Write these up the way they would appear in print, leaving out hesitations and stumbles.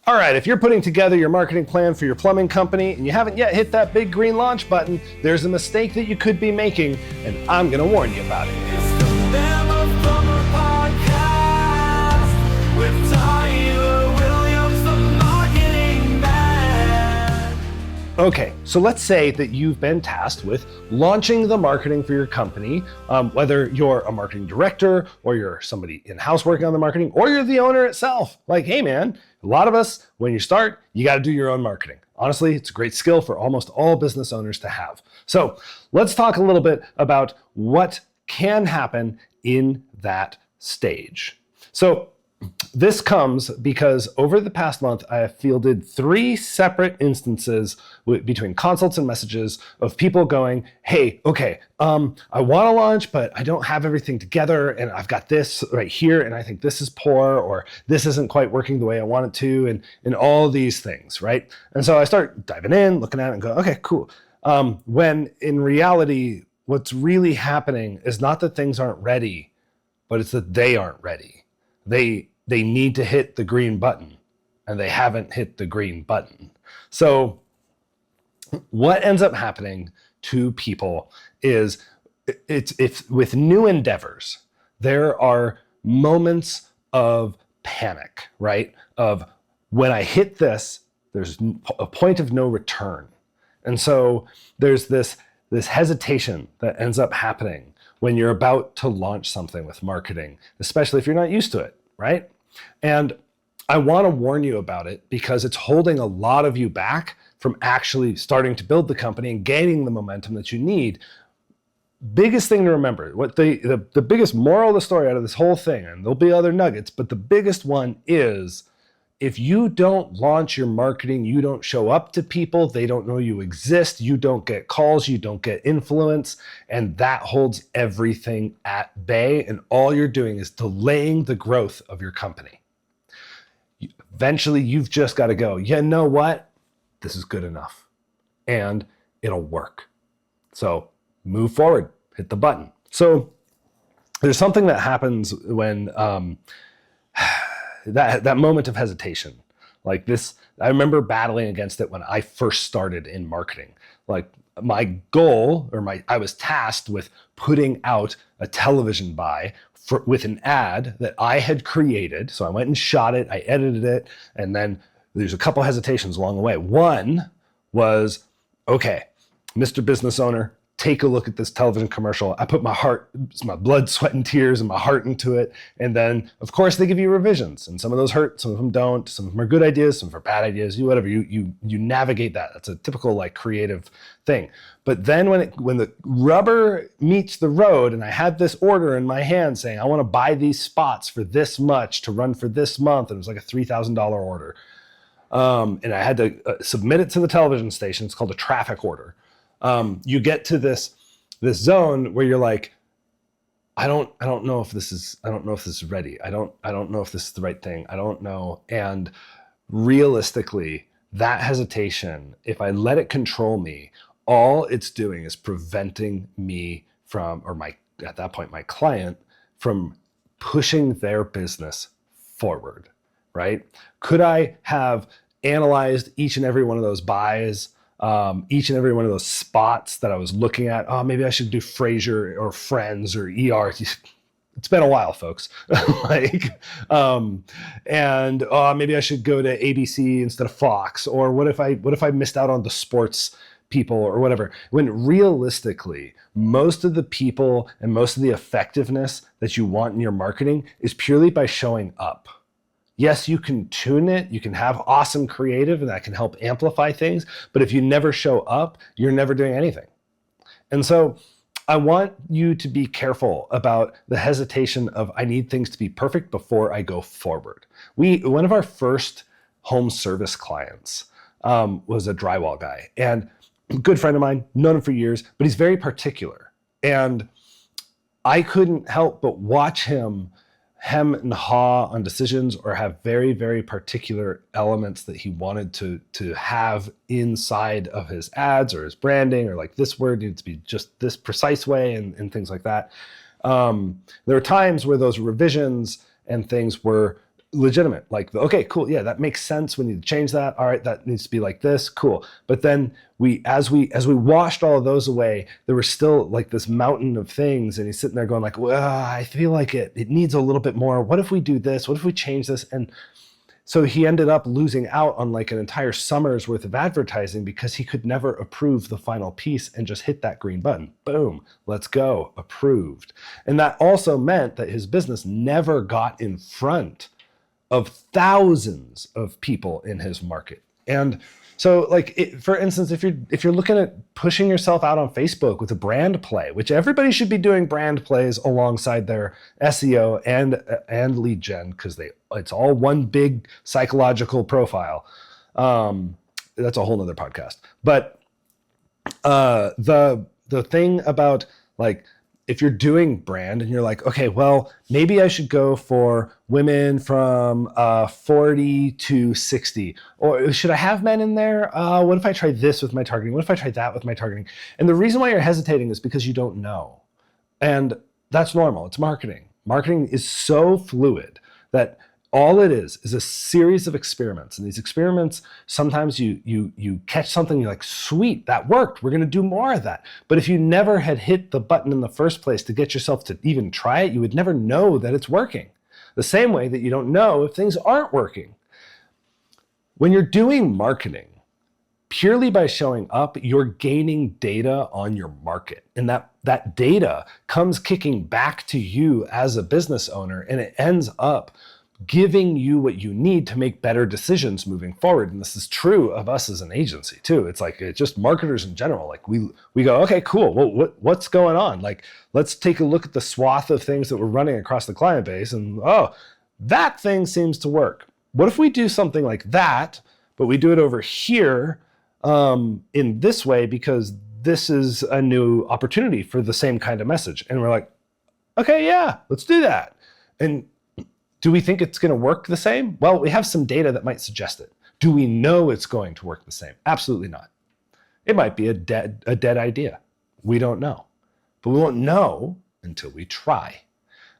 All right, if you're putting together your marketing plan for your plumbing company and you haven't yet hit that big green launch button, there's a mistake that you could be making, and I'm going to warn you about it. It's the Mammoth Plumber Podcast with Tyler Williams, the marketing man. Okay, so let's say that you've been tasked with launching the marketing for your company, whether you're a marketing director or you're somebody in-house working on the marketing, or you're the owner itself. Like, hey man, a lot of us, when you start, you got to do your own marketing. Honestly, it's a great skill for almost all business owners to have. So let's talk a little bit about what can happen in that stage. So this comes because over the past month, I have fielded 3 separate instances between consults and messages of people going, hey, okay, I want to launch, but I don't have everything together, and I've got this right here, and I think this is poor, or this isn't quite working the way I want it to, and all these things, right? And so I start diving in, looking at it, and go, okay, cool. When in reality, what's really happening is not that things aren't ready, but it's that they aren't ready. They need to hit the green button, and they haven't hit the green button. So what ends up happening to people is it's with new endeavors, there are moments of panic, right? Of when I hit this, there's a point of no return. And so there's this hesitation that ends up happening when you're about to launch something with marketing, especially if you're not used to it, right? And I want to warn you about it because it's holding a lot of you back from actually starting to build the company and gaining the momentum that you need. Biggest thing to remember, what the biggest moral of the story out of this whole thing, and there'll be other nuggets, but the biggest one is if you don't launch your marketing, you don't show up to people, they don't know you exist, you don't get calls, you don't get influence, and that holds everything at bay, and all you're doing is delaying the growth of your company. Eventually, you've just got to go, you know what? This is good enough, and it'll work. So move forward, hit the button. So there's something that happens when that moment of hesitation, like this, I remember battling against it when I first started in marketing. Like my goal, I was tasked with putting out a television buy with an ad that I had created. So I went and shot it, I edited it, and then there's a couple hesitations along the way. One was, okay, Mr. Business Owner, take a look at this television commercial. I put my blood, sweat, and tears and my heart into it. And then, of course, they give you revisions. And some of those hurt, some of them don't. Some of them are good ideas, some of them are bad ideas. You navigate that. That's a typical like creative thing. But then when the rubber meets the road and I had this order in my hand saying, I want to buy these spots for this much to run for this month. And it was like a $3,000 order. And I had to submit it to the television station. It's called a traffic order. You get to this zone where you're like, I don't know if this is ready. I don't know if this is the right thing. I don't know. And realistically, that hesitation, if I let it control me, all it's doing is preventing me from, at that point, my client from pushing their business forward, right? Could I have analyzed each and every one of those buys, each and every one of those spots that I was looking at? Oh, maybe I should do Frasier or Friends or ER. It's been a while, folks. Maybe I should go to ABC instead of Fox. Or what if I missed out on the sports people or whatever? When realistically, most of the people and most of the effectiveness that you want in your marketing is purely by showing up. Yes, you can tune it, you can have awesome creative, and that can help amplify things, but if you never show up, you're never doing anything. And so I want you to be careful about the hesitation of, I need things to be perfect before I go forward. One of our first home service clients was a drywall guy, and a good friend of mine, known him for years, but he's very particular. And I couldn't help but watch him hem and haw on decisions or have very, very particular elements that he wanted to have inside of his ads or his branding, or like this word needs to be just this precise way and things like that. There were times where those revisions and things were legitimate. Like, okay, cool. Yeah, that makes sense. We need to change that. All right, that needs to be like this. Cool. But then as we washed all of those away, there was still like this mountain of things. And he's sitting there going like, well, I feel like it needs a little bit more. What if we do this? What if we change this? And so he ended up losing out on like an entire summer's worth of advertising because he could never approve the final piece and just hit that green button. Boom, let's go, approved. And that also meant that his business never got in front of thousands of people in his market. And so like, for instance, if you're looking at pushing yourself out on Facebook with a brand play, which everybody should be doing brand plays alongside their SEO and lead gen, because it's all one big psychological profile. That's a whole nother podcast. But the thing about like, if you're doing brand and you're like, okay, well, maybe I should go for women from 40 to 60, or should I have men in there? What if I try this with my targeting? What if I try that with my targeting? And the reason why you're hesitating is because you don't know. And that's normal. It's marketing. Marketing is so fluid that all it is a series of experiments. And these experiments, sometimes you catch something, you're like, sweet, that worked. We're going to do more of that. But if you never had hit the button in the first place to get yourself to even try it, you would never know that it's working. The same way that you don't know if things aren't working. When you're doing marketing, purely by showing up, you're gaining data on your market. And that data comes kicking back to you as a business owner, and it ends up giving you what you need to make better decisions moving forward. And this is true of us as an agency too. It's like, it's just marketers in general. Like we go, okay, cool. Well, what's going on? Like, let's take a look at the swath of things that we're running across the client base, and oh, that thing seems to work. What if we do something like that, but we do it over here in this way, because this is a new opportunity for the same kind of message. And we're like, okay, yeah, let's do that. And do we think it's going to work the same? Well, we have some data that might suggest it. Do we know it's going to work the same? Absolutely not. It might be a dead idea. We don't know. But we won't know until we try.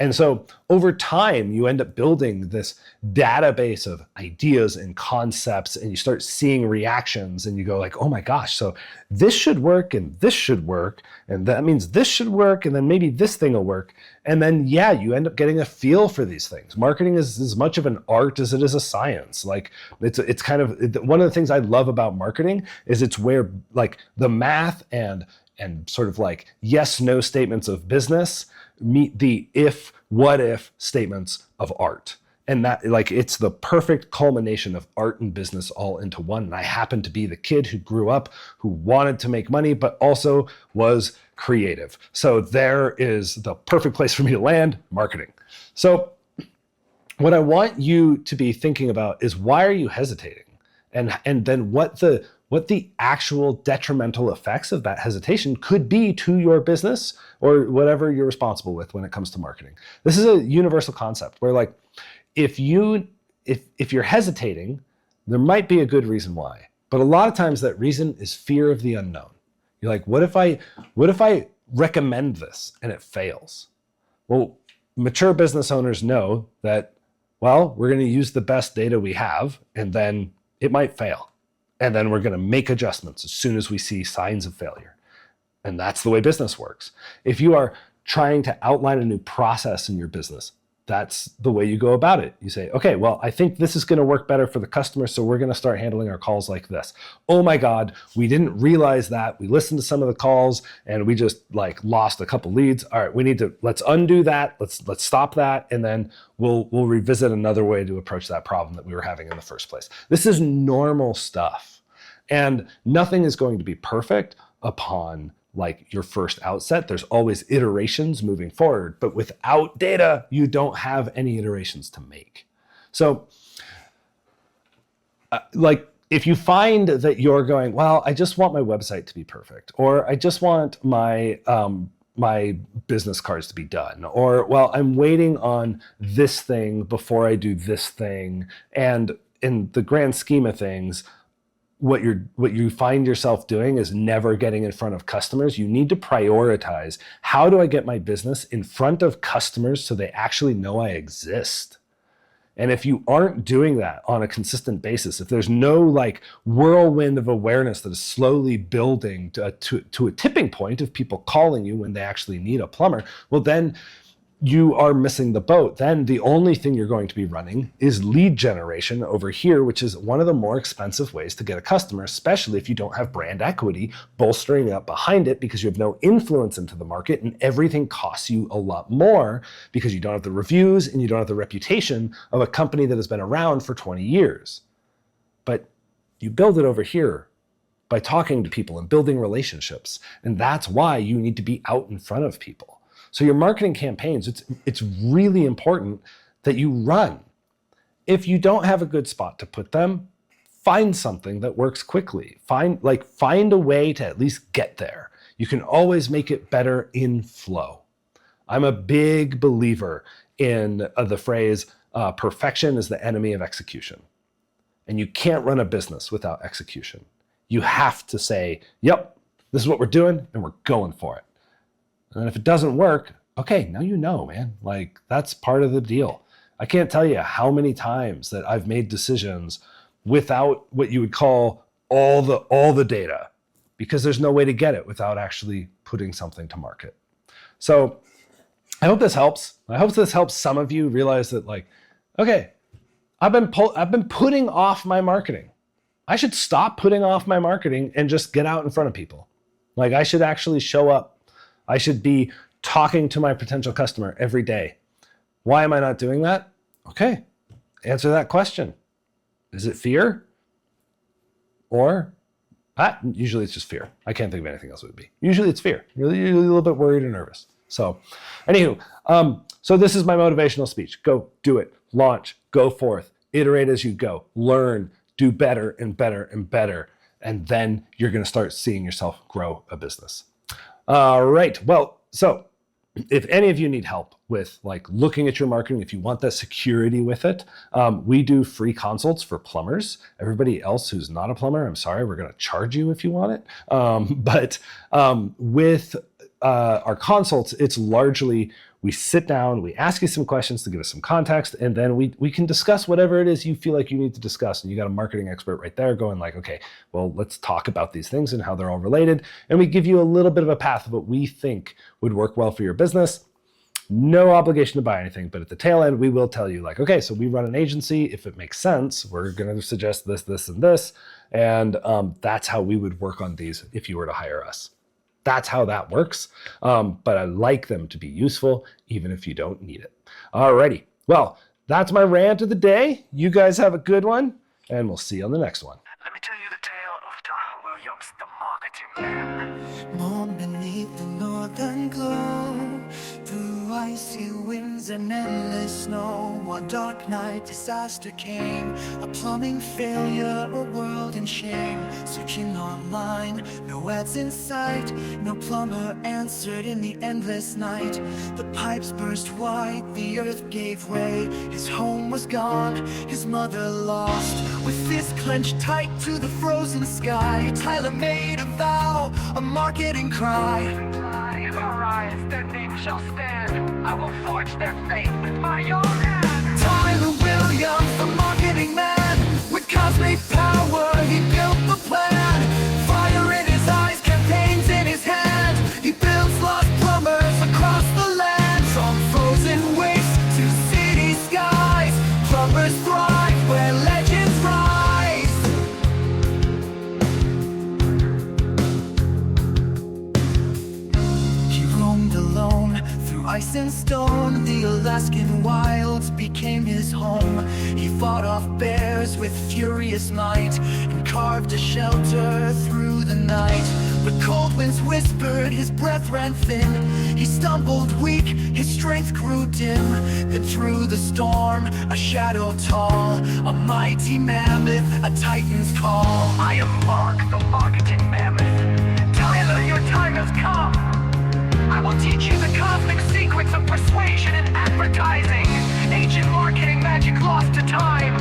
And so over time, you end up building this database of ideas and concepts, and you start seeing reactions, and you go like, oh my gosh, so this should work, and this should work, and that means this should work, and then maybe this thing will work. And then, yeah, you end up getting a feel for these things. Marketing is as much of an art as it is a science. Like it's kind of, one of the things I love about marketing is it's where like the math and sort of like yes, no statements of business meet the if, what if statements of art. And that, like, it's the perfect culmination of art and business all into one. And I happen to be the kid who grew up, who wanted to make money, but also was creative. So there is the perfect place for me to land, marketing. So what I want you to be thinking about is, why are you hesitating? And then what the actual detrimental effects of that hesitation could be to your business or whatever you're responsible with when it comes to marketing. This is a universal concept where, like, if you're hesitating, there might be a good reason why. But a lot of times that reason is fear of the unknown. You're like, what if I recommend this and it fails? Well, mature business owners know that, well, we're going to use the best data we have, and then it might fail. And then we're going to make adjustments as soon as we see signs of failure. And that's the way business works. If you are trying to outline a new process in your business, that's the way you go about it. You say, okay, well, I think this is going to work better for the customer, so we're going to start handling our calls like this. Oh my God, we didn't realize that. We listened to some of the calls and we just like lost a couple leads. All right, let's undo that. Let's stop that. And then we'll revisit another way to approach that problem that we were having in the first place. This is normal stuff. And nothing is going to be perfect upon like your first outset. There's always iterations moving forward, but without data, you don't have any iterations to make. So like, if you find that you're going, well, I just want my website to be perfect, or I just want my business cards to be done, or, well, I'm waiting on this thing before I do this thing. And in the grand scheme of things, what you find yourself doing is never getting in front of customers. You need to prioritize, how do I get my business in front of customers so they actually know I exist? And if you aren't doing that on a consistent basis, if there's no like whirlwind of awareness that is slowly building to a tipping point of people calling you when they actually need a plumber, well, then you are missing the boat. Then the only thing you're going to be running is lead generation over here, which is one of the more expensive ways to get a customer, especially if you don't have brand equity bolstering up behind it, because you have no influence into the market and everything costs you a lot more because you don't have the reviews and you don't have the reputation of a company that has been around for 20 years. But you build it over here by talking to people and building relationships. And that's why you need to be out in front of people. So your marketing campaigns, it's really important that you run. If you don't have a good spot to put them, find something that works quickly. Find a way to at least get there. You can always make it better in flow. I'm a big believer in the phrase, perfection is the enemy of execution. And you can't run a business without execution. You have to say, yep, this is what we're doing and we're going for it. And if it doesn't work, okay, now you know, man. Like, that's part of the deal. I can't tell you how many times that I've made decisions without what you would call all the data, because there's no way to get it without actually putting something to market. So I hope this helps. I hope this helps some of you realize that, like, okay, I've been putting off my marketing. I should stop putting off my marketing and just get out in front of people. Like, I should actually show up. I should be talking to my potential customer every day. Why am I not doing that? Okay, answer that question. Is it fear? Or, usually it's just fear. I can't think of anything else it would be. Usually it's fear. You're a little bit worried or nervous. So, anywho, so this is my motivational speech. Go do it, launch, go forth, iterate as you go, learn, do better and better and better. And then you're gonna start seeing yourself grow a business. All right, well, so if any of you need help with like looking at your marketing, if you want that security with it, we do free consults for plumbers. Everybody else who's not a plumber, I'm sorry, we're gonna charge you if you want it. But with our consults, it's largely, we sit down, we ask you some questions to give us some context, and then we can discuss whatever it is you feel like you need to discuss. And you got a marketing expert right there going like, okay, well, let's talk about these things and how they're all related. And we give you a little bit of a path of what we think would work well for your business. No obligation to buy anything, but at the tail end, we will tell you like, okay, so we run an agency. If it makes sense, we're going to suggest this, this, and this. And that's how we would work on these if you were to hire us. That's how that works. But I like them to be useful, even if you don't need it. Alrighty. Well, that's my rant of the day. You guys have a good one, and we'll see you on the next one. Let me tell you the tale of Don Williams, the marketing man. Moon beneath the northern glow, through icy winds and endless snow. One dark night, disaster came, a plumbing failure, a world in shame. Searching online, no ads in sight, no plumber answered in the endless night. The pipes burst wide, the earth gave way. His home was gone, his mother lost. With fist clenched tight to the frozen sky, Tyler made a vow, a marketing cry. Arise, their name shall stand. I will forge their fate with my own hand. Tyler Williams, the marketing man, with cosmic power, he built the plan. Fire in his eyes, campaigns in his hand. He builds lost plumbers across the land. From frozen wastes to city skies, plumbers thrive where legends rise. He roamed alone through ice and stone. The Alaskan wilds became his home. He fought off bears with furious might and carved a shelter through the night. The cold winds whispered, his breath ran thin. He stumbled weak, his strength grew dim. Then through the storm, a shadow tall, a mighty mammoth, a titan's call. I am Mark, the marketing mammoth. Tyler, your time has come. I will teach you the cosmic secrets of persuasion and advertising. Ancient marketing magic lost to time.